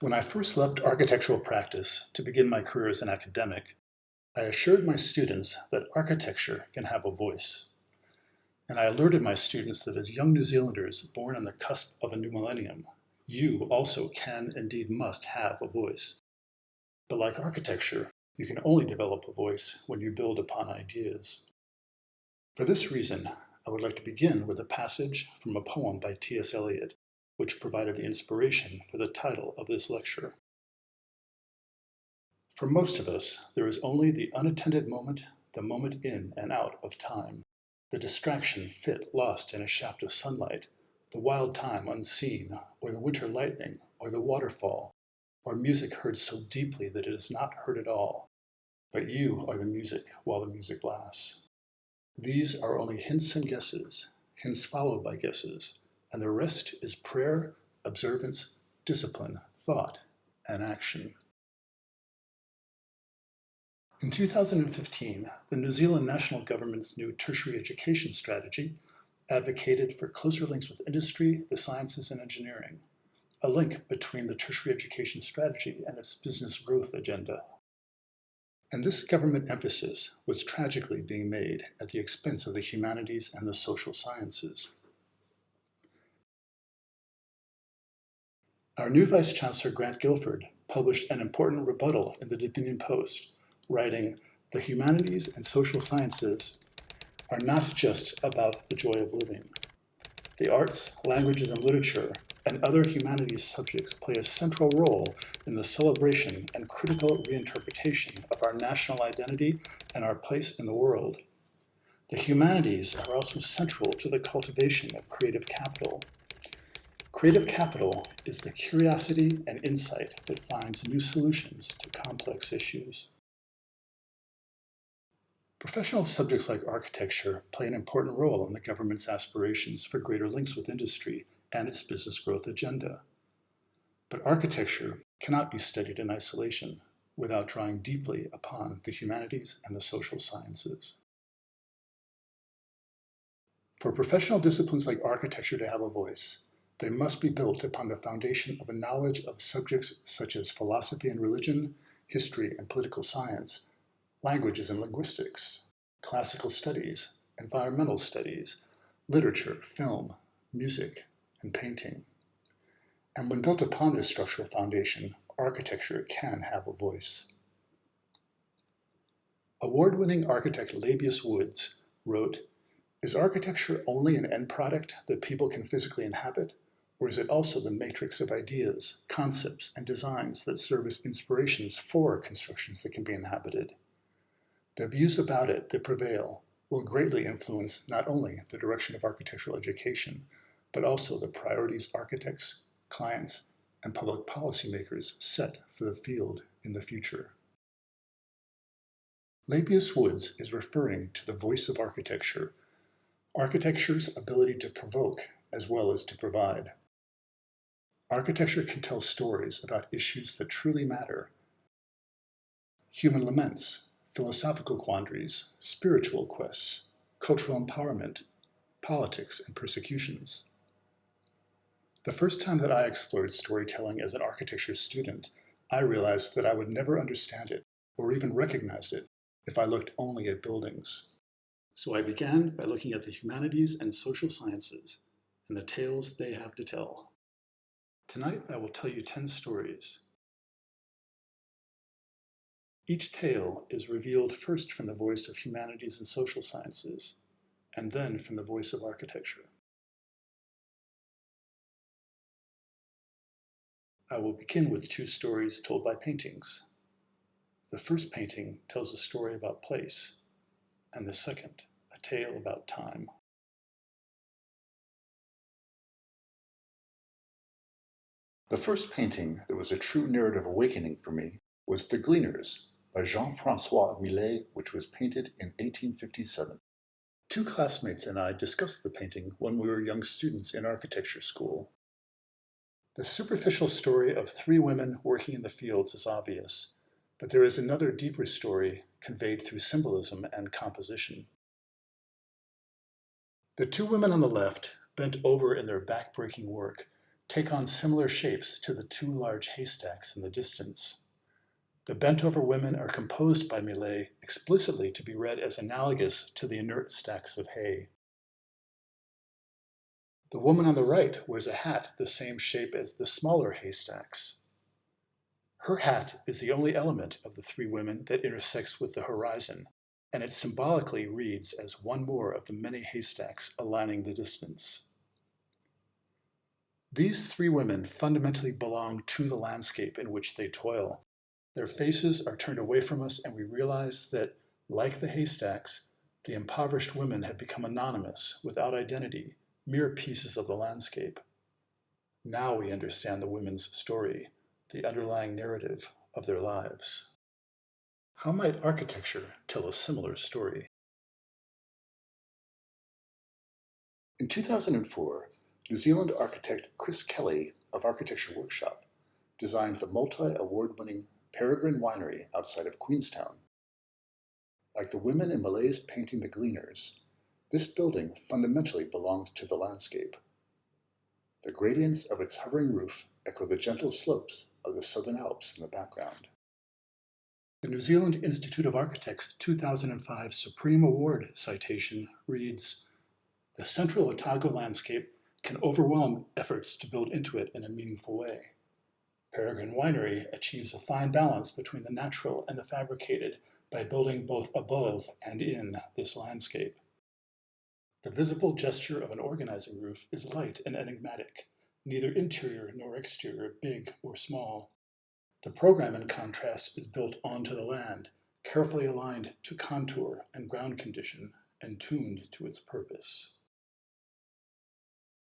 When I first left architectural practice to begin my career as an academic, I assured my students that architecture can have a voice. And I alerted my students that as young New Zealanders born on the cusp of a new millennium, you also can, indeed must, have a voice. But like architecture, you can only develop a voice when you build upon ideas. For this reason, I would like to begin with a passage from a poem by S Eliot, which provided the inspiration for the title of this lecture. For most of us, there is only the unattended moment, the moment in and out of time, the distraction fit lost in a shaft of sunlight, the wild time unseen, or the winter lightning, or the waterfall, or music heard so deeply that it is not heard at all. But you are the music while the music lasts. These are only hints and guesses, hints followed by guesses, and the rest is prayer, observance, discipline, thought, and action. In 2015, the New Zealand National Government's new tertiary education strategy advocated for closer links with industry, the sciences, and engineering, a link between the tertiary education strategy and its business growth agenda. And this government emphasis was tragically being made at the expense of the humanities and the social sciences. Our new Vice Chancellor, Grant Guilford, published an important rebuttal in the Dominion Post, writing, "The humanities and social sciences are not just about the joy of living. The arts, languages, and literature and other humanities subjects play a central role in the celebration and critical reinterpretation of our national identity and our place in the world. The humanities are also central to the cultivation of creative capital. Creative capital is the curiosity and insight that finds new solutions to complex issues." Professional subjects like architecture play an important role in the government's aspirations for greater links with industry and its business growth agenda. But architecture cannot be studied in isolation without drawing deeply upon the humanities and the social sciences. For professional disciplines like architecture to have a voice, they must be built upon the foundation of a knowledge of subjects such as philosophy and religion, history and political science, languages and linguistics, classical studies, environmental studies, literature, film, music, and painting. And when built upon this structural foundation, architecture can have a voice. Award-winning architect Labius Woods wrote, "Is architecture only an end product that people can physically inhabit, or is it also the matrix of ideas, concepts, and designs that serve as inspirations for constructions that can be inhabited? The views about it that prevail will greatly influence not only the direction of architectural education, but also the priorities architects, clients, and public policymakers set for the field in the future." Labius Woods is referring to the voice of architecture, architecture's ability to provoke as well as to provide. Architecture can tell stories about issues that truly matter: human laments, philosophical quandaries, spiritual quests, cultural empowerment, politics, and persecutions. The first time that I explored storytelling as an architecture student, I realized that I would never understand it or even recognize it if I looked only at buildings. So I began by looking at the humanities and social sciences and the tales they have to tell. Tonight, I will tell you 10 stories. Each tale is revealed first from the voice of humanities and social sciences, and then from the voice of architecture. I will begin with 2 stories told by paintings. The first painting tells a story about place, and the second, a tale about time. The first painting that was a true narrative awakening for me was The Gleaners by Jean-Francois Milay, which was painted in 1857. 2 classmates and I discussed the painting when we were young students in architecture school. The superficial story of 3 women working in the fields is obvious, but there is another deeper story conveyed through symbolism and composition. The 2 women on the left, bent over in their back-breaking work, take on similar shapes to the two large haystacks in the distance. The bent-over women are composed by Milay explicitly to be read as analogous to the inert stacks of hay. The woman on the right wears a hat the same shape as the smaller haystacks. Her hat is the only element of the three women that intersects with the horizon, and it symbolically reads as one more of the many haystacks aligning the distance. These three women fundamentally belong to the landscape in which they toil. Their faces are turned away from us, and we realize that, like the haystacks, the impoverished women have become anonymous, without identity, mere pieces of the landscape. Now we understand the women's story, the underlying narrative of their lives. How might architecture tell a similar story? In 2004, New Zealand architect Chris Kelly of Architecture Workshop designed the multi-award-winning Peregrine Winery outside of Queenstown. Like the women in Milay's painting The Gleaners, this building fundamentally belongs to the landscape. The gradients of its hovering roof echo the gentle slopes of the Southern Alps in the background. The New Zealand Institute of Architects' 2005 Supreme Award citation reads, "The central Otago landscape can overwhelm efforts to build into it in a meaningful way. Peregrine Winery achieves a fine balance between the natural and the fabricated by building both above and in this landscape. The visible gesture of an organizing roof is light and enigmatic, neither interior nor exterior, big or small. The program, in contrast, is built onto the land, carefully aligned to contour and ground condition, and tuned to its purpose."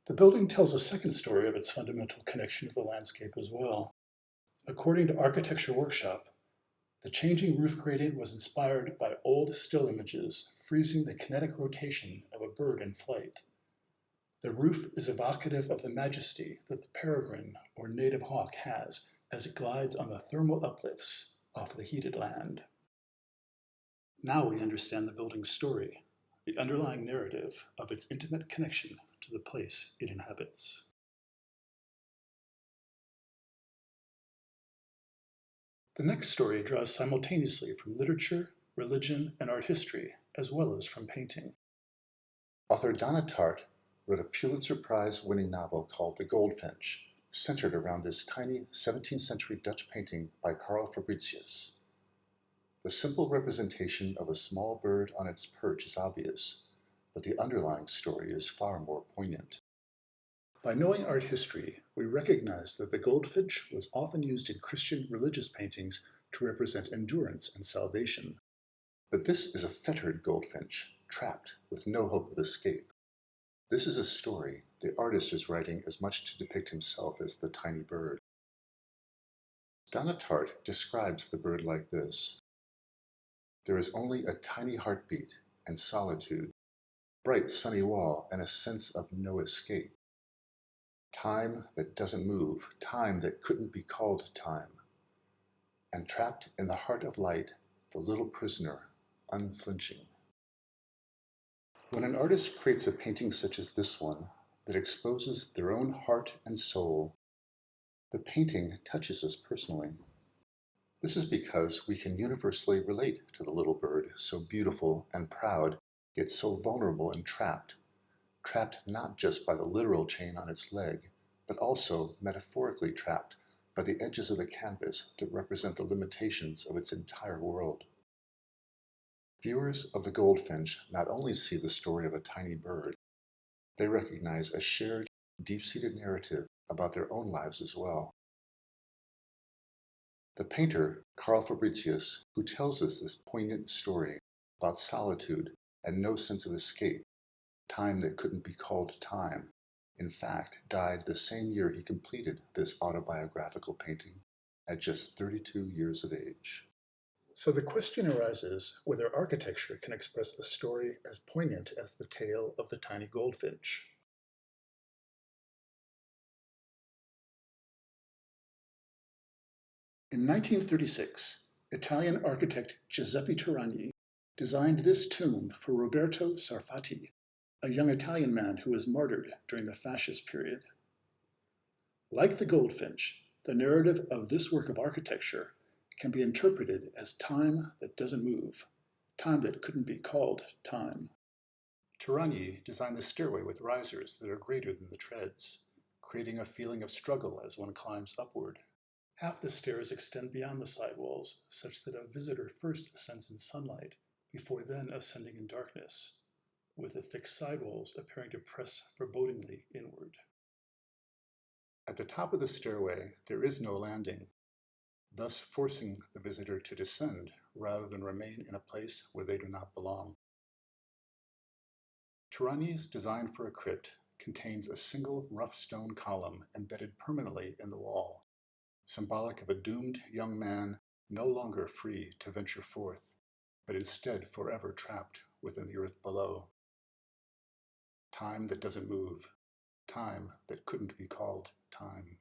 The building tells a second story of its fundamental connection to the landscape as well. According to Architecture Workshop, the changing roof gradient was inspired by old still images freezing the kinetic rotation of a bird in flight. The roof is evocative of the majesty that the peregrine or native hawk has as it glides on the thermal uplifts off the heated land. Now we understand the building's story, the underlying narrative of its intimate connection to the place it inhabits. The next story draws simultaneously from literature, religion, and art history, as well as from painting. Author Donna Tartt wrote a Pulitzer Prize-winning novel called The Goldfinch, centered around this tiny 17th century Dutch painting by Carl Fabricius. The simple representation of a small bird on its perch is obvious, but the underlying story is far more poignant. By knowing art history, we recognize that the goldfinch was often used in Christian religious paintings to represent endurance and salvation. But this is a fettered goldfinch, trapped with no hope of escape. This is a story the artist is writing as much to depict himself as the tiny bird. Donna Tartt describes the bird like this: "There is only a tiny heartbeat and solitude, bright sunny wall, and a sense of no escape. Time that doesn't move, time that couldn't be called time. And trapped in the heart of light, the little prisoner, unflinching." When an artist creates a painting such as this one, that exposes their own heart and soul, the painting touches us personally. This is because we can universally relate to the little bird, so beautiful and proud, yet so vulnerable and trapped not just by the literal chain on its leg, but also metaphorically trapped by the edges of the canvas that represent the limitations of its entire world. Viewers of The Goldfinch not only see the story of a tiny bird, they recognize a shared, deep-seated narrative about their own lives as well. The painter, Carl Fabricius, who tells us this poignant story about solitude and no sense of escape, time that couldn't be called time, in fact, died the same year he completed this autobiographical painting at just 32 years of age. So the question arises whether architecture can express a story as poignant as the tale of the tiny goldfinch. In 1936, Italian architect Giuseppe Taurani designed this tomb for Roberto Sarfatti, a young Italian man who was martyred during the fascist period. Like the Goldfinch, the narrative of this work of architecture can be interpreted as time that doesn't move, time that couldn't be called time. Taurani designed the stairway with risers that are greater than the treads, creating a feeling of struggle as one climbs upward. Half the stairs extend beyond the sidewalls, such that a visitor first ascends in sunlight, before then ascending in darkness, with the thick sidewalls appearing to press forebodingly inward. At the top of the stairway, there is no landing, thus forcing the visitor to descend rather than remain in a place where they do not belong. Taurani's design for a crypt contains a single rough stone column embedded permanently in the wall, symbolic of a doomed young man no longer free to venture forth, but instead forever trapped within the earth below. Time that doesn't move, time that couldn't be called time.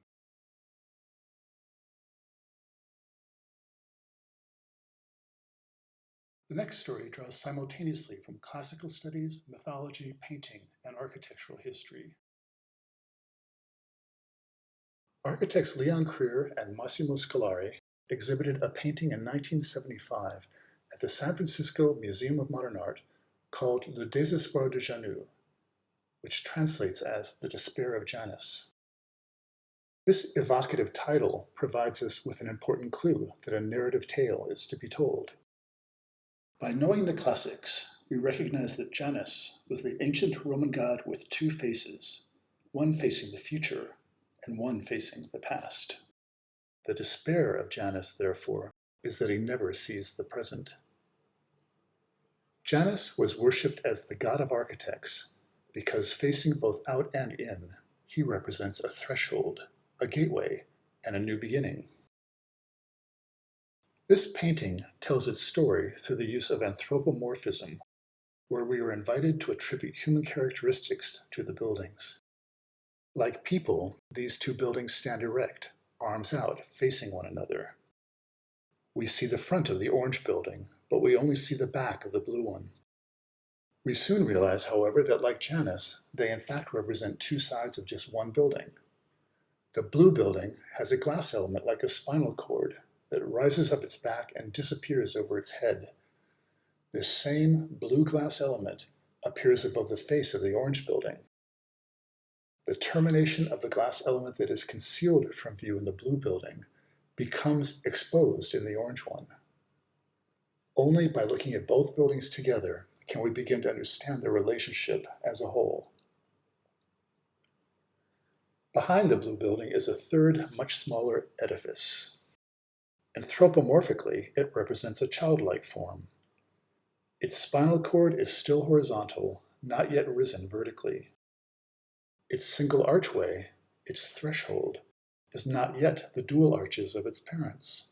The next story draws simultaneously from classical studies, mythology, painting, and architectural history. Architects Leon Krier and Massimo Scolari exhibited a painting in 1975 at the San Francisco Museum of Modern Art called Le Desespoir de Janus, which translates as The Despair of Janus. This evocative title provides us with an important clue that a narrative tale is to be told. By knowing the classics, we recognize that Janus was the ancient Roman god with two faces, one facing the future and one facing the past. The despair of Janus, therefore, is that he never sees the present. Janus was worshipped as the god of architects because, facing both out and in, he represents a threshold, a gateway, and a new beginning. This painting tells its story through the use of anthropomorphism, where we are invited to attribute human characteristics to the buildings. Like people, these two buildings stand erect, arms out, facing one another. We see the front of the orange building, but we only see the back of the blue one. We soon realize, however, that like Janus, they in fact represent two sides of just one building. The blue building has a glass element like a spinal cord that rises up its back and disappears over its head. This same blue glass element appears above the face of the orange building. The termination of the glass element that is concealed from view in the blue building becomes exposed in the orange one. Only by looking at both buildings together can we begin to understand their relationship as a whole. Behind the blue building is a third, much smaller edifice. Anthropomorphically, it represents a childlike form. Its spinal cord is still horizontal, not yet risen vertically. Its single archway, its threshold, is not yet the dual arches of its parents.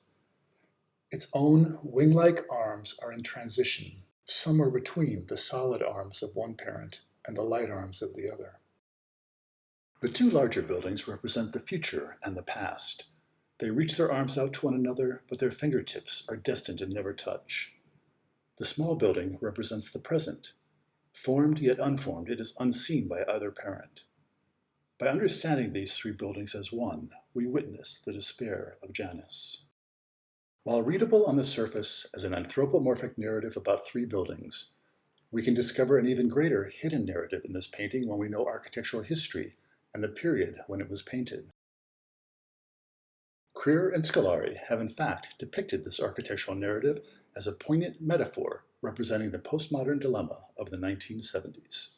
Its own wing-like arms are in transition, somewhere between the solid arms of one parent and the light arms of the other. The two larger buildings represent the future and the past. They reach their arms out to one another, but their fingertips are destined to never touch. The small building represents the present. Formed yet unformed, it is unseen by either parent. By understanding these three buildings as one, we witness the despair of Janus. While readable on the surface as an anthropomorphic narrative about three buildings, we can discover an even greater hidden narrative in this painting when we know architectural history and the period when it was painted. Krier and Scolari have in fact depicted this architectural narrative as a poignant metaphor representing the postmodern dilemma of the 1970s.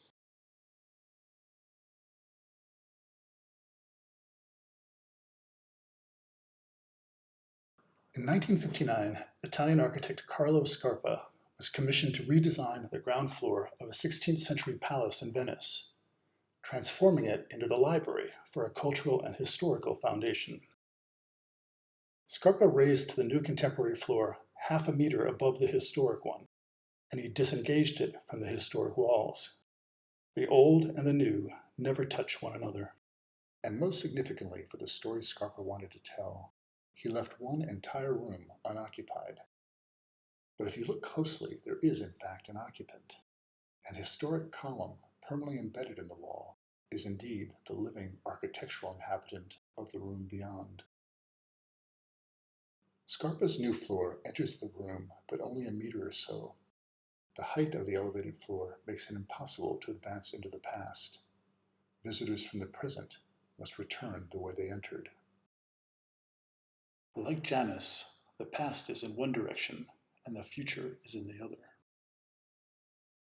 In 1959, Italian architect Carlo Scarpa was commissioned to redesign the ground floor of a 16th century palace in Venice, transforming it into the library for a cultural and historical foundation. Scarpa raised the new contemporary floor half a meter above the historic one, and he disengaged it from the historic walls. The old and the new never touch one another. And most significantly for the story Scarpa wanted to tell, he left one entire room unoccupied. But if you look closely, there is in fact an occupant. An historic column permanently embedded in the wall is indeed the living architectural inhabitant of the room beyond. Scarpa's new floor enters the room, but only a meter or so. The height of the elevated floor makes it impossible to advance into the past. Visitors from the present must return the way they entered. Like Janus, the past is in one direction and the future is in the other.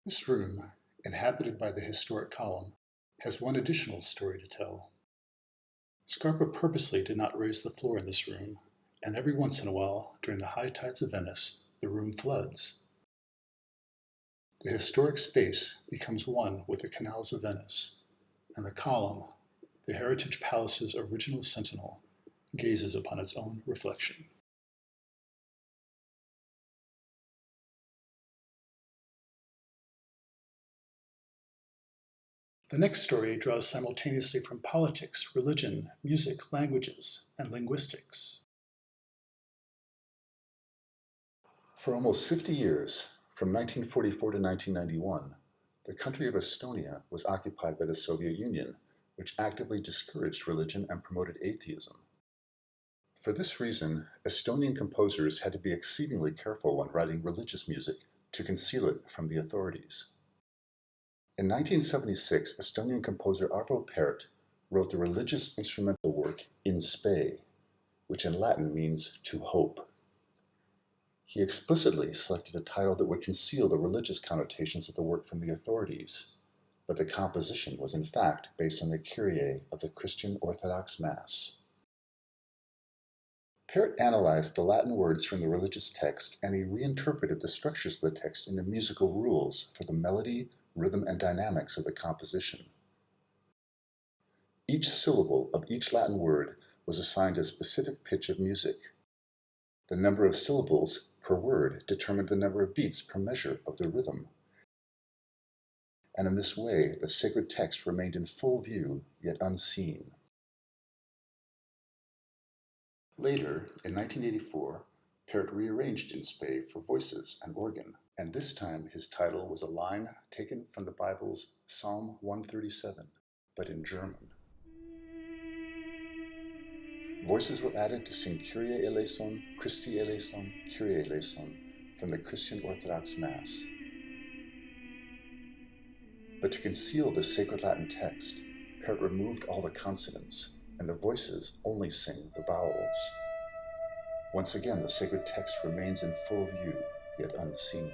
This room, inhabited by the historic column, has one additional story to tell. Scarpa purposely did not raise the floor in this room, and every once in a while, during the high tides of Venice, the room floods. The historic space becomes one with the canals of Venice, and the column, the Heritage Palace's original sentinel, gazes upon its own reflection. The next story draws simultaneously from politics, religion, music, languages, and linguistics. For almost 50 years, from 1944 to 1991, the country of Estonia was occupied by the Soviet Union, which actively discouraged religion and promoted atheism. For this reason, Estonian composers had to be exceedingly careful when writing religious music to conceal it from the authorities. In 1976, Estonian composer Arvo Pärt wrote the religious instrumental work In Spe, which in Latin means to hope. He explicitly selected a title that would conceal the religious connotations of the work from the authorities, but the composition was in fact based on the Kyrie of the Christian Orthodox Mass. Pärt analyzed the Latin words from the religious text, and he reinterpreted the structures of the text into musical rules for the melody, rhythm, and dynamics of the composition. Each syllable of each Latin word was assigned a specific pitch of music. The number of syllables per word determined the number of beats per measure of the rhythm. And in this way, the sacred text remained in full view, yet unseen. Later, in 1984, Pärt rearranged In Spe for voices and organ, and this time his title was a line taken from the Bible's Psalm 137, but in German. Voices were added to sing Kyrie eleison, Christi eleison, Kyrie eleison from the Christian Orthodox Mass. But to conceal the sacred Latin text, Pärt removed all the consonants, and the voices only sing the vowels. Once again, the sacred text remains in full view, yet unseen.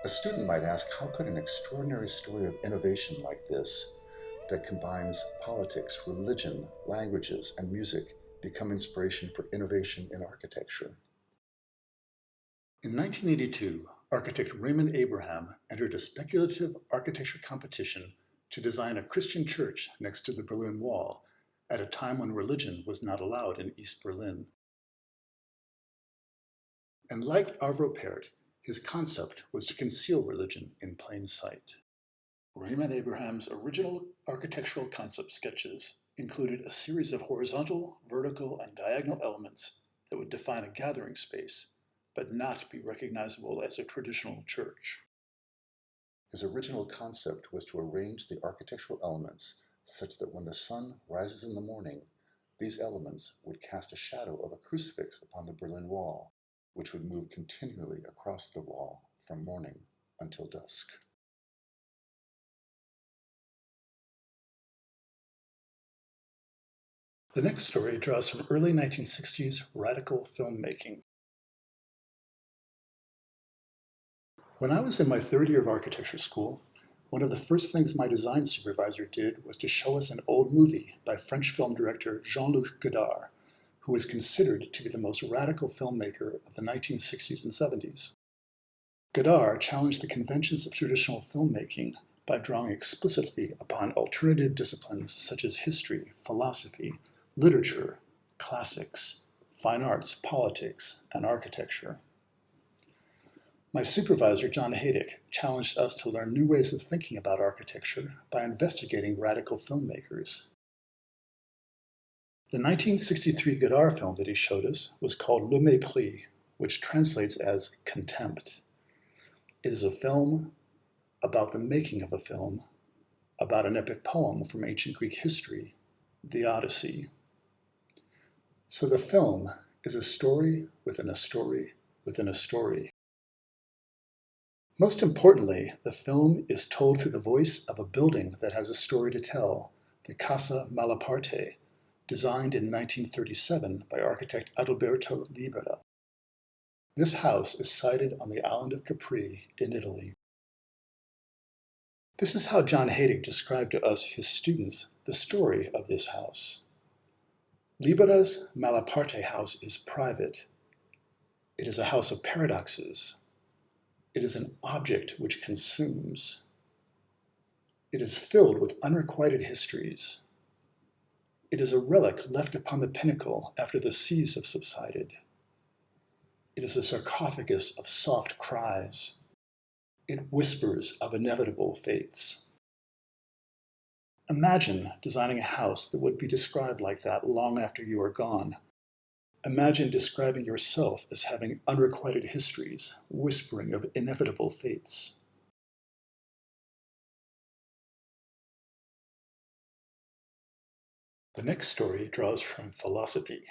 A student might ask, how could an extraordinary story of innovation like this, that combines politics, religion, languages, and music, become inspiration for innovation in architecture? In 1982, architect Raymond Abraham entered a speculative architecture competition to design a Christian church next to the Berlin Wall at a time when religion was not allowed in East Berlin. And like Arvo Pärt, his concept was to conceal religion in plain sight. Raymond Abraham's original architectural concept sketches included a series of horizontal, vertical, and diagonal elements that would define a gathering space, but not be recognizable as a traditional church. His original concept was to arrange the architectural elements such that when the sun rises in the morning, these elements would cast a shadow of a crucifix upon the Berlin Wall, which would move continually across the wall from morning until dusk. The next story draws from early 1960s radical filmmaking. When I was in my third year of architecture school, one of the first things my design supervisor did was to show us an old movie by French film director Jean-Luc Godard, who was considered to be the most radical filmmaker of the 1960s and 70s. Godard challenged the conventions of traditional filmmaking by drawing explicitly upon alternative disciplines such as history, philosophy, literature, classics, fine arts, politics, and architecture. My supervisor, John Haydick, challenged us to learn new ways of thinking about architecture by investigating radical filmmakers. The 1963 Godard film that he showed us was called Le Mépris, which translates as Contempt. It is a film about the making of a film, about an epic poem from ancient Greek history, the Odyssey. So the film is a story within a story within a story. Most importantly, the film is told through the voice of a building that has a story to tell, the Casa Malaparte, designed in 1937 by architect Adalberto Libera. This house is sited on the island of Capri in Italy. This is how John Haydig described to us, his students, the story of this house. Libera's Malaparte house is private. It is a house of paradoxes. It is an object which consumes. It is filled with unrequited histories. It is a relic left upon the pinnacle after the seas have subsided. It is a sarcophagus of soft cries. It whispers of inevitable fates. Imagine designing a house that would be described like that long after you are gone. Imagine describing yourself as having unrequited histories, whispering of inevitable fates. The next story draws from philosophy.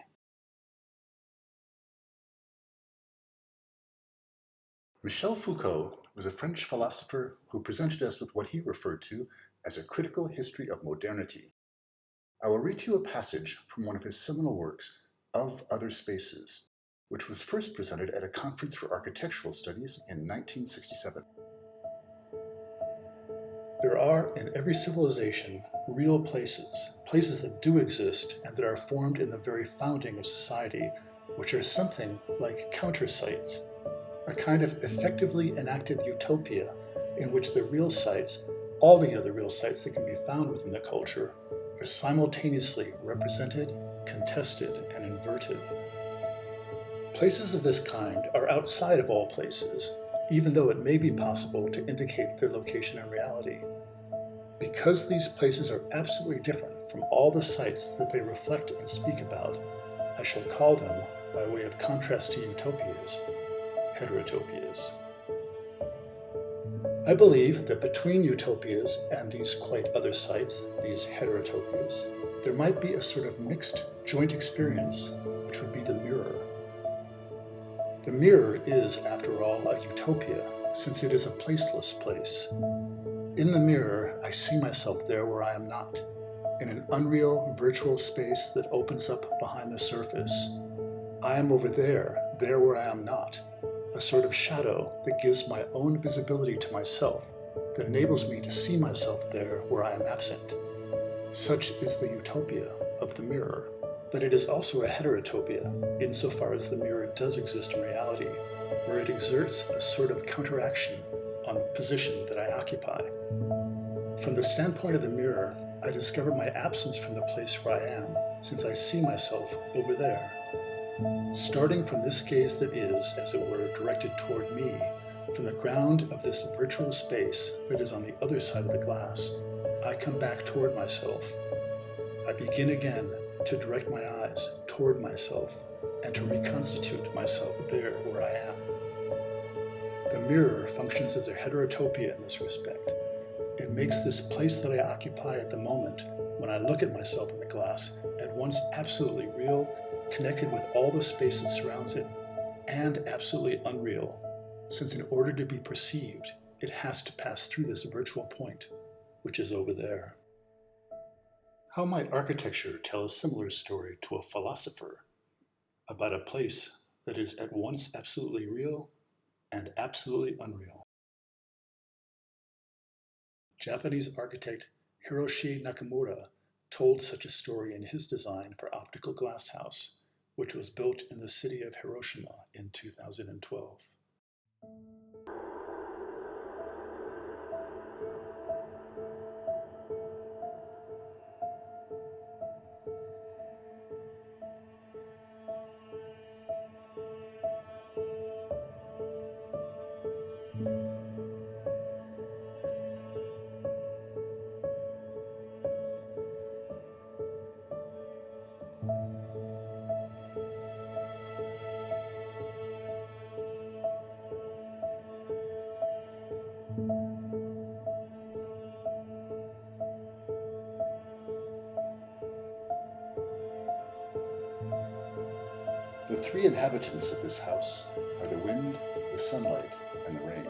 Michel Foucault was a French philosopher who presented us with what he referred to as a critical history of modernity. I will read to you a passage from one of his seminal works, Of Other Spaces, which was first presented at a conference for architectural studies in 1967. There are in every civilization real places, places that do exist and that are formed in the very founding of society, which are something like counter-sites, a kind of effectively enacted utopia in which the real sites, all the other real sites that can be found within the culture, are simultaneously represented, contested, and inverted. Places of this kind are outside of all places, even though it may be possible to indicate their location in reality. Because these places are absolutely different from all the sites that they reflect and speak about, I shall call them, by way of contrast to utopias, heterotopias. I believe that between utopias and these quite other sites, these heterotopias, there might be a sort of mixed joint experience, which would be the mirror. The mirror is, after all, a utopia, since it is a placeless place. In the mirror, I see myself there where I am not, in an unreal virtual space that opens up behind the surface. I am over there where I am not, a sort of shadow that gives my own visibility to myself, that enables me to see myself there where I am absent. Such is the utopia of the mirror. But it is also a heterotopia, insofar as the mirror does exist in reality, where it exerts a sort of counteraction on the position that I occupy. From the standpoint of the mirror, I discover my absence from the place where I am, since I see myself over there. Starting from this gaze that is, as it were, directed toward me, from the ground of this virtual space that is on the other side of the glass, I come back toward myself. I begin again to direct my eyes toward myself and to reconstitute myself there where I am. The mirror functions as a heterotopia in this respect. It makes this place that I occupy at the moment, when I look at myself in the glass, at once absolutely real, connected with all the space that surrounds it, and absolutely unreal, since in order to be perceived, it has to pass through this virtual point, which is over there. How might architecture tell a similar story to a philosopher about a place that is at once absolutely real and absolutely unreal? Japanese architect Hiroshi Nakamura told such a story in his design for Optical Glass House, which was built in the city of Hiroshima in 2012. The three inhabitants of this house are the wind, the sunlight, and the rain.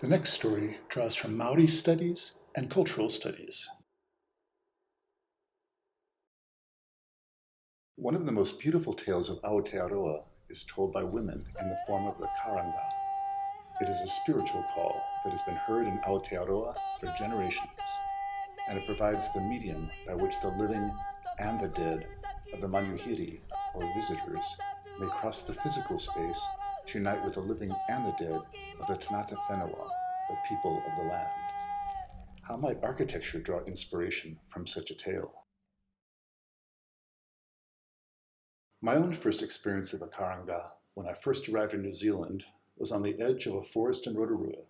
The next story draws from Māori studies and cultural studies. One of the most beautiful tales of Aotearoa is told by women in the form of the karanga. It is a spiritual call that has been heard in Aotearoa for generations, and it provides the medium by which the living and the dead of the manuhiri, or visitors, may cross the physical space to unite with the living and the dead of the Tanata Whenua, the people of the land. How might architecture draw inspiration from such a tale? My own first experience of a karanga when I first arrived in New Zealand was on the edge of a forest in Rotorua.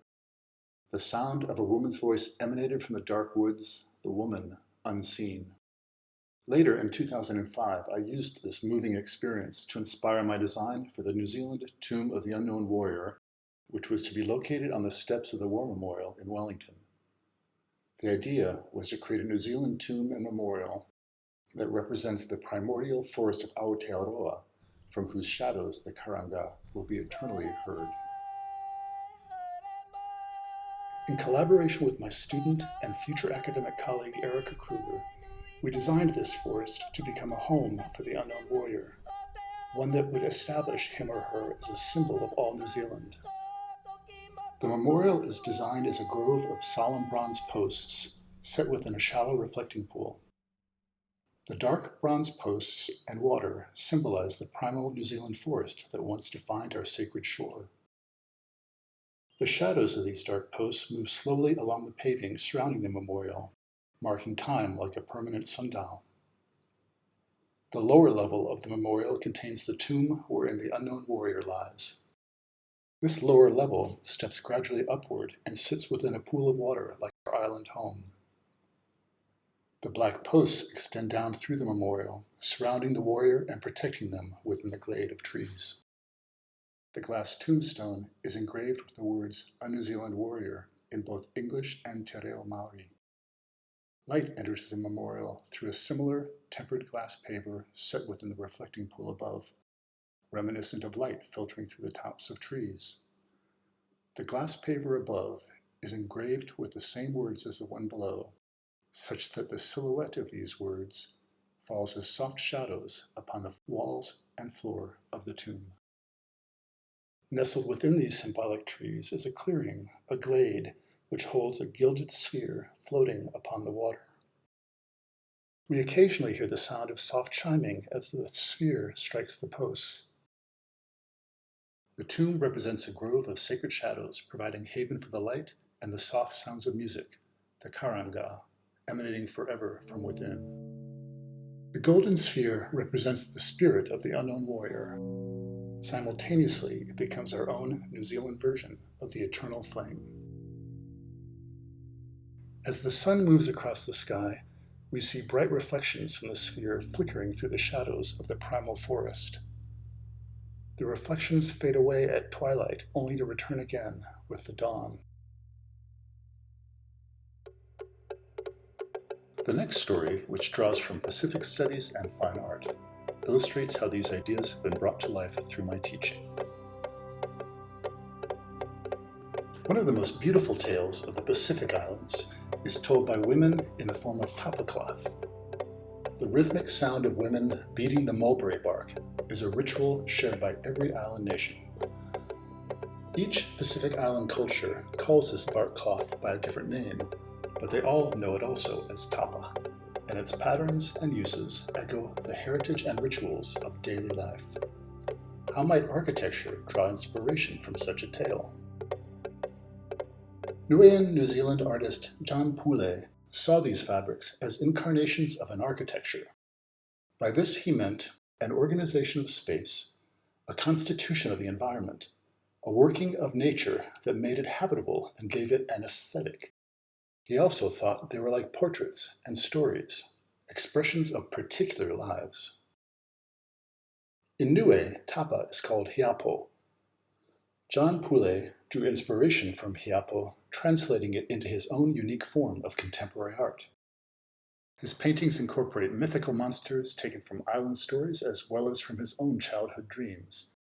The sound of a woman's voice emanated from the dark woods, the woman unseen. Later, in 2005, I used this moving experience to inspire my design for the New Zealand Tomb of the Unknown Warrior, which was to be located on the steps of the War Memorial in Wellington. The idea was to create a New Zealand tomb and memorial that represents the primordial forest of Aotearoa, from whose shadows the karanga will be eternally heard. In collaboration with my student and future academic colleague Erica Kruger, we designed this forest to become a home for the unknown warrior, one that would establish him or her as a symbol of all New Zealand. The memorial is designed as a grove of solemn bronze posts set within a shallow reflecting pool. The dark bronze posts and water symbolize the primal New Zealand forest that once defined our sacred shore. The shadows of these dark posts move slowly along the paving surrounding the memorial, marking time like a permanent sundial. The lower level of the memorial contains the tomb wherein the unknown warrior lies. This lower level steps gradually upward and sits within a pool of water like our island home. The black posts extend down through the memorial, surrounding the warrior and protecting them within the glade of trees. The glass tombstone is engraved with the words "A New Zealand Warrior" in both English and Te Reo Māori. Light enters the memorial through a similar tempered glass paver set within the reflecting pool above, reminiscent of light filtering through the tops of trees. The glass paver above is engraved with the same words as the one below, such that the silhouette of these words falls as soft shadows upon the walls and floor of the tomb. Nestled within these symbolic trees is a clearing, a glade, which holds a gilded sphere floating upon the water. We occasionally hear the sound of soft chiming as the sphere strikes the posts. The tomb represents a grove of sacred shadows, providing haven for the light and the soft sounds of music, the karanga, emanating forever from within. The golden sphere represents the spirit of the unknown warrior. Simultaneously, it becomes our own New Zealand version of the eternal flame. As the sun moves across the sky, we see bright reflections from the sphere flickering through the shadows of the primal forest. The reflections fade away at twilight, only to return again with the dawn. The next story, which draws from Pacific studies and fine art, illustrates how these ideas have been brought to life through my teaching. One of the most beautiful tales of the Pacific Islands is told by women in the form of tapa cloth. The rhythmic sound of women beating the mulberry bark is a ritual shared by every island nation. Each Pacific Island culture calls this bark cloth by a different name, but they all know it also as tapa, and its patterns and uses echo the heritage and rituals of daily life. How might architecture draw inspiration from such a tale? Niuean New Zealand artist John Poulet saw these fabrics as incarnations of an architecture. By this he meant an organization of space, a constitution of the environment, a working of nature that made it habitable and gave it an aesthetic. He also thought they were like portraits and stories, expressions of particular lives. In Niue, tapa is called hiapo. John Poulet drew inspiration from hiapo, translating it into his own unique form of contemporary art. His paintings incorporate mythical monsters taken from island stories as well as from his own childhood dreams,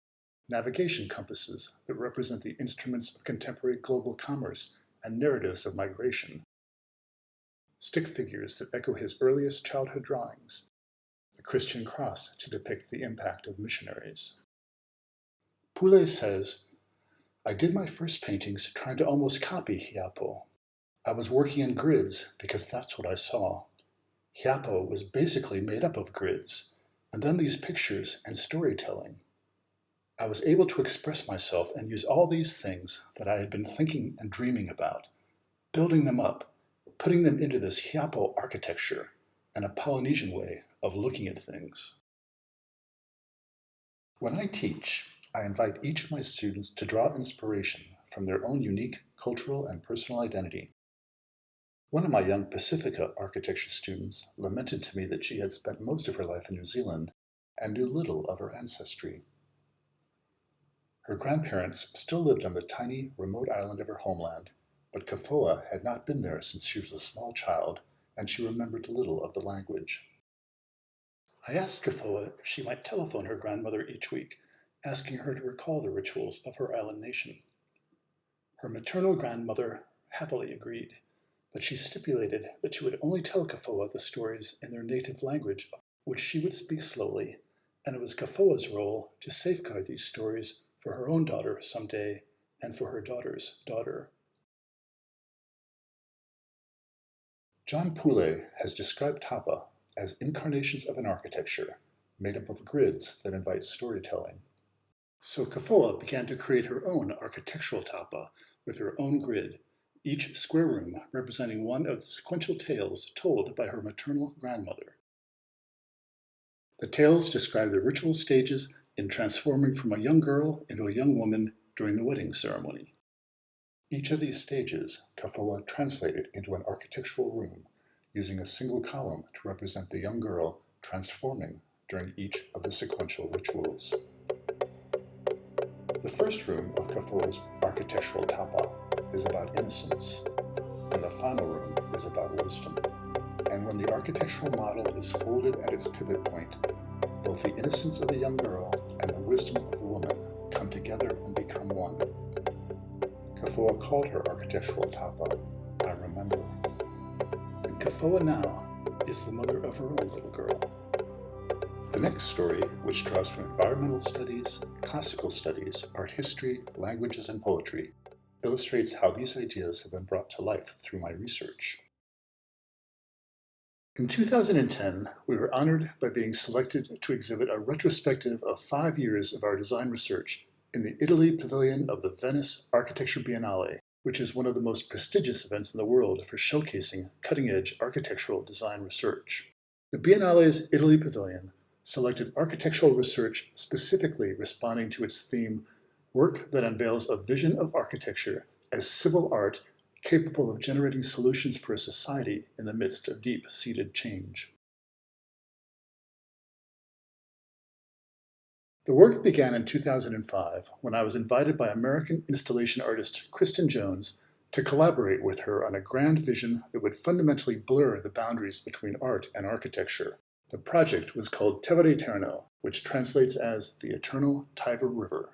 navigation compasses that represent the instruments of contemporary global commerce and narratives of migration, stick figures that echo his earliest childhood drawings, the Christian cross to depict the impact of missionaries. Poulet says, "I did my first paintings trying to almost copy hiapo. I was working in grids because that's what I saw. Hiapo was basically made up of grids, and then these pictures and storytelling. I was able to express myself and use all these things that I had been thinking and dreaming about, building them up, putting them into this hiapo architecture and a Polynesian way of looking at things." When I teach, I invite each of my students to draw inspiration from their own unique cultural and personal identity. One of my young Pasifika architecture students lamented to me that she had spent most of her life in New Zealand and knew little of her ancestry. Her grandparents still lived on the tiny, remote island of her homeland, but Kafoa had not been there since she was a small child, and she remembered little of the language. I asked Kafoa if she might telephone her grandmother each week, asking her to recall the rituals of her island nation. Her maternal grandmother happily agreed, but she stipulated that she would only tell Kafoa the stories in their native language, which she would speak slowly, and it was Kafoa's role to safeguard these stories for her own daughter someday and for her daughter's daughter. John Poulet has described tapa as incarnations of an architecture made up of grids that invite storytelling. So Kafoa began to create her own architectural tapa with her own grid, each square room representing one of the sequential tales told by her maternal grandmother. The tales describe the ritual stages in transforming from a young girl into a young woman during the wedding ceremony. Each of these stages Kafoa translated into an architectural room, using a single column to represent the young girl transforming during each of the sequential rituals. The first room of Kaffo's architectural tapa is about innocence, and the final room is about wisdom. And when the architectural model is folded at its pivot point, both the innocence of the young girl and the wisdom of the woman come together and become one. Kaffoa called her architectural tapa, I remember. And Kaffoa now is the mother of her own little girl. The next story, which draws from environmental studies, classical studies, art history, languages, and poetry, illustrates how these ideas have been brought to life through my research. In 2010, we were honored by being selected to exhibit a retrospective of 5 years of our design research in the Italy Pavilion of the Venice Architecture Biennale, which is one of the most prestigious events in the world for showcasing cutting-edge architectural design research. The Biennale's Italy Pavilion selected architectural research specifically responding to its theme, work that unveils a vision of architecture as civil art capable of generating solutions for a society in the midst of deep-seated change. The work began in 2005 when I was invited by American installation artist Kristen Jones to collaborate with her on a grand vision that would fundamentally blur the boundaries between art and architecture. The project was called Tevere Eterno, which translates as the Eternal Tiber River.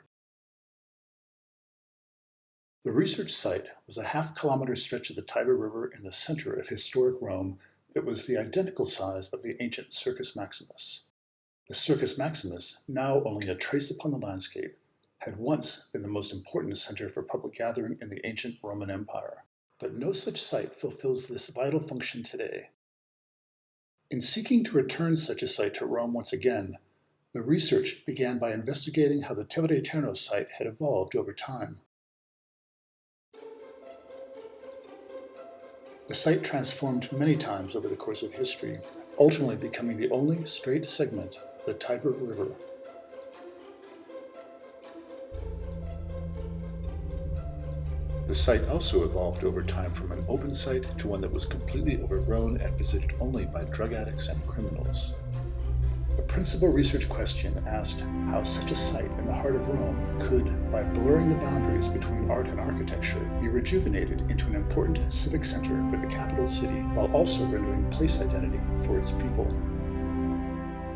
The research site was a half-kilometer stretch of the Tiber River in the center of historic Rome that was the identical size of the ancient Circus Maximus. The Circus Maximus, now only a trace upon the landscape, had once been the most important center for public gathering in the ancient Roman Empire. But no such site fulfills this vital function today. In seeking to return such a site to Rome once again, the research began by investigating how the Tevere Eterno site had evolved over time. The site transformed many times over the course of history, ultimately becoming the only straight segment of the Tiber River. The site also evolved over time from an open site to one that was completely overgrown and visited only by drug addicts and criminals. The principal research question asked how such a site in the heart of Rome could, by blurring the boundaries between art and architecture, be rejuvenated into an important civic center for the capital city while also renewing place identity for its people.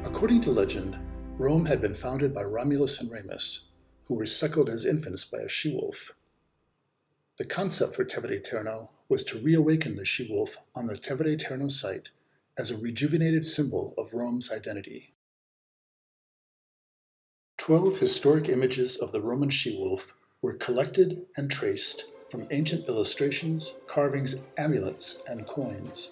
According to legend, Rome had been founded by Romulus and Remus, who were suckled as infants by a she-wolf. The concept for Tevere Eterno was to reawaken the she-wolf on the Tevere Eterno site as a rejuvenated symbol of Rome's identity. 12 historic images of the Roman she-wolf were collected and traced from ancient illustrations, carvings, amulets, and coins.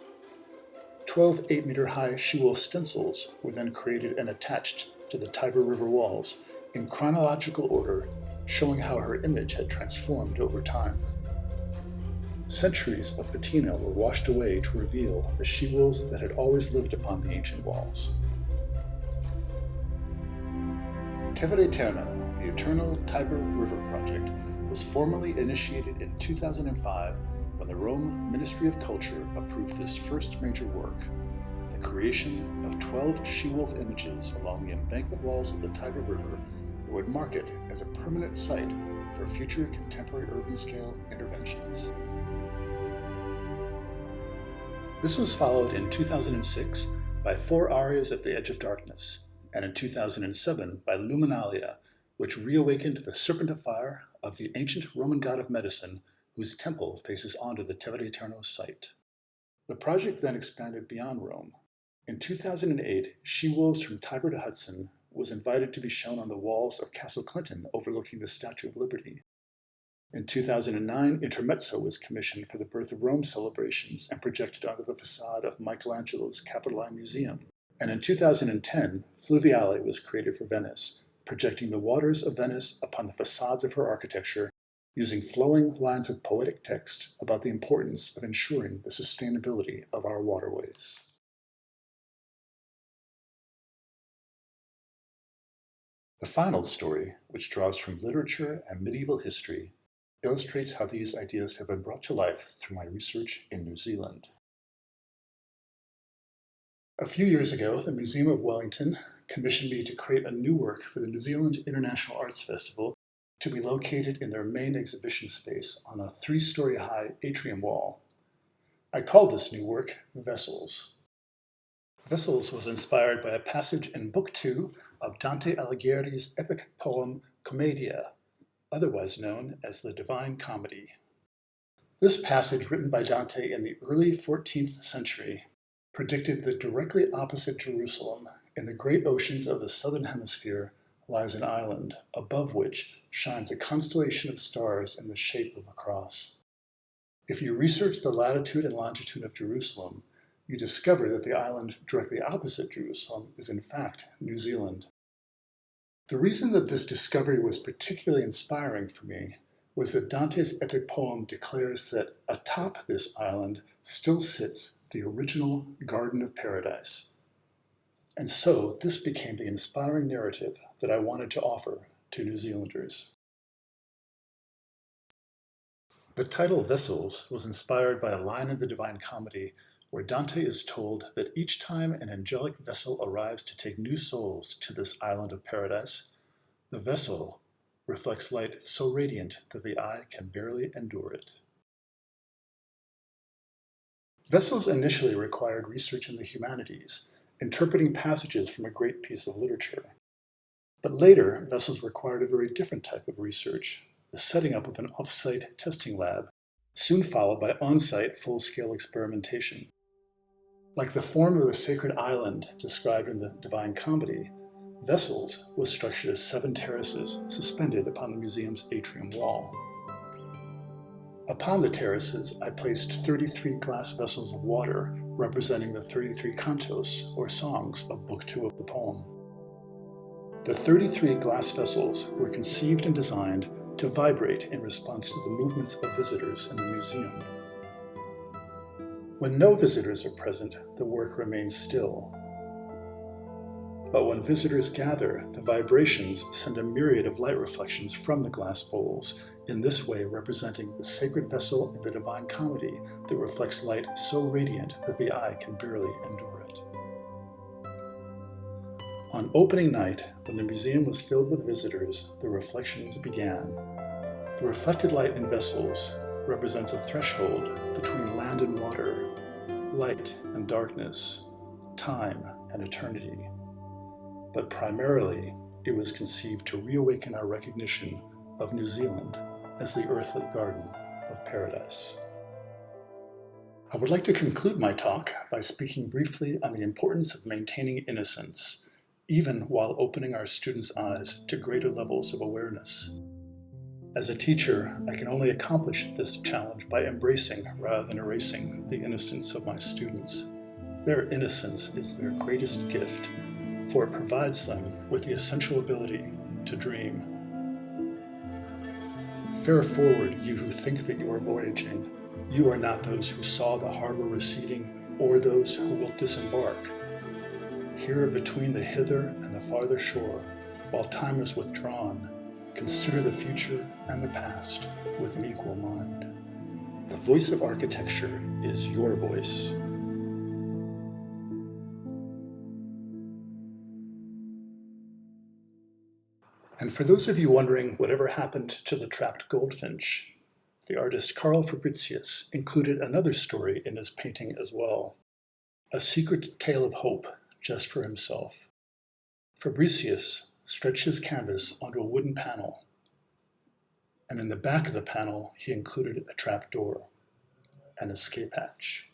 12 8-meter-high she-wolf stencils were then created and attached to the Tiber River walls in chronological order, showing how her image had transformed over time. Centuries of patina were washed away to reveal the she-wolves that had always lived upon the ancient walls. Tevere Eterno, the Eternal Tiber River Project, was formally initiated in 2005 when the Rome Ministry of Culture approved this first major work, the creation of 12 she-wolf images along the embankment walls of the Tiber River that would mark it as a permanent site for future contemporary urban-scale interventions. This was followed in 2006 by 4 arias at the Edge of Darkness, and in 2007 by Luminalia, which reawakened the serpent of fire of the ancient Roman god of medicine, whose temple faces onto the Tevere Eterno site. The project then expanded beyond Rome. In 2008, she-wolves from Tiber to Hudson was invited to be shown on the walls of Castle Clinton overlooking the Statue of Liberty. In 2009, Intermezzo was commissioned for the Birth of Rome celebrations and projected onto the facade of Michelangelo's Capitoline Museum. And in 2010, Fluviale was created for Venice, projecting the waters of Venice upon the facades of her architecture, using flowing lines of poetic text about the importance of ensuring the sustainability of our waterways. The final story, which draws from literature and medieval history, illustrates how these ideas have been brought to life through my research in New Zealand. A few years ago, the Museum of Wellington commissioned me to create a new work for the New Zealand International Arts Festival to be located in their main exhibition space on a 3-story high atrium wall. I called this new work Vessels. Vessels was inspired by a passage in Book 2 of Dante Alighieri's epic poem Commedia, otherwise known as the Divine Comedy. This passage, written by Dante in the early 14th century, predicted that directly opposite Jerusalem, in the great oceans of the southern hemisphere, lies an island, above which shines a constellation of stars in the shape of a cross. If you research the latitude and longitude of Jerusalem, you discover that the island directly opposite Jerusalem is in fact New Zealand. The reason that this discovery was particularly inspiring for me was that Dante's epic poem declares that atop this island still sits the original Garden of Paradise. And so this became the inspiring narrative that I wanted to offer to New Zealanders. The title Vessels was inspired by a line in the Divine Comedy where Dante is told that each time an angelic vessel arrives to take new souls to this island of paradise, the vessel reflects light so radiant that the eye can barely endure it. Vessels initially required research in the humanities, interpreting passages from a great piece of literature. But later, Vessels required a very different type of research, the setting up of an off-site testing lab, soon followed by on-site full-scale experimentation. Like the form of the sacred island described in the Divine Comedy, Vessels was structured as 7 terraces suspended upon the museum's atrium wall. Upon the terraces, I placed 33 glass vessels of water representing the 33 cantos, or songs, of Book 2 of the poem. The 33 glass vessels were conceived and designed to vibrate in response to the movements of visitors in the museum. When no visitors are present, the work remains still. But when visitors gather, the vibrations send a myriad of light reflections from the glass bowls, in this way representing the sacred vessel in the Divine Comedy that reflects light so radiant that the eye can barely endure it. On opening night, when the museum was filled with visitors, the reflections began. The reflected light in Vessels represents a threshold between land and water, light and darkness, time and eternity. But primarily, it was conceived to reawaken our recognition of New Zealand as the earthly garden of paradise. I would like to conclude my talk by speaking briefly on the importance of maintaining innocence, even while opening our students' eyes to greater levels of awareness. As a teacher, I can only accomplish this challenge by embracing rather than erasing the innocence of my students. Their innocence is their greatest gift, for it provides them with the essential ability to dream. Fare forward, you who think that you are voyaging. You are not those who saw the harbor receding, or those who will disembark. Here between the hither and the farther shore, while time is withdrawn, consider the future and the past with an equal mind. The voice of architecture is your voice. And for those of you wondering whatever happened to the trapped goldfinch, the artist Carl Fabricius included another story in his painting as well, a secret tale of hope just for himself. Fabricius stretched his canvas onto a wooden panel, and in the back of the panel he included a trap door, an escape hatch.